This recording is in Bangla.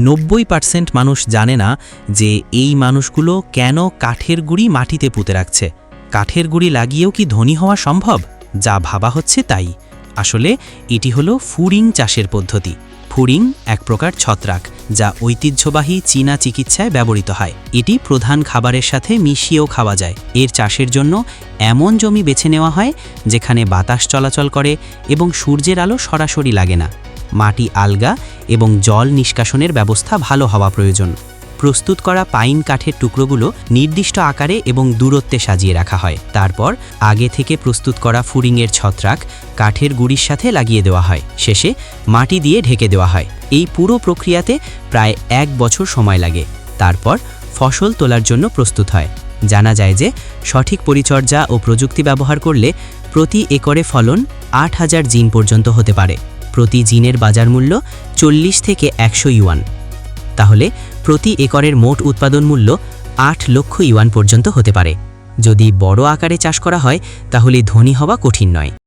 90% মানুষ জানে না যে এই মানুষগুলো কেন কাঠের গুঁড়ি মাটিতে পুঁতে রাখছে। কাঠের গুঁড়ি লাগিয়েও কি ধনী হওয়া সম্ভব? যা ভাবা হচ্ছে তাই। আসলে এটি হলো ফুরিং চাষের পদ্ধতি। ফুরিং এক প্রকার ছত্রাক, যা ঐতিহ্যবাহী চীনা চিকিৎসায় ব্যবহৃত হয়। এটি প্রধান খাবারের সাথে মিশিয়েও খাওয়া যায়। এর চাষের জন্য এমন জমি বেছে নেওয়া হয় যেখানে বাতাস চলাচল করে এবং সূর্যের আলো সরাসরি লাগে না। মাটি আলগা এবং জল নিষ্কাশনের ব্যবস্থা ভালো হওয়া প্রয়োজন। প্রস্তুত করা পাইন কাঠের টুকরোগুলো নির্দিষ্ট আকারে এবং দূরত্বে সাজিয়ে রাখা হয়। তারপর আগে থেকে প্রস্তুত করা ফুরিংয়ের ছত্রাক কাঠের গুঁড়ির সাথে লাগিয়ে দেওয়া হয়। শেষে মাটি দিয়ে ঢেকে দেওয়া হয়। এই পুরো প্রক্রিয়াতে প্রায় 1 বছর সময় লাগে। তারপর ফসল তোলার জন্য প্রস্তুত হয়। জানা যায় যে সঠিক পরিচর্যা ও প্রযুক্তি ব্যবহার করলে প্রতি একরে ফলন 8000 জিন পর্যন্ত হতে পারে। প্রতি জিনের বাজার মূল্য 40 থেকে 100 ইউয়ান। তাহলে প্রতি একরের মোট উৎপাদন মূল্য 8 লক্ষ ইউয়ান পর্যন্ত হতে পারে। যদি বড় আকারে চাষ করা হয় তাহলে ধনী হওয়া কঠিন নয়।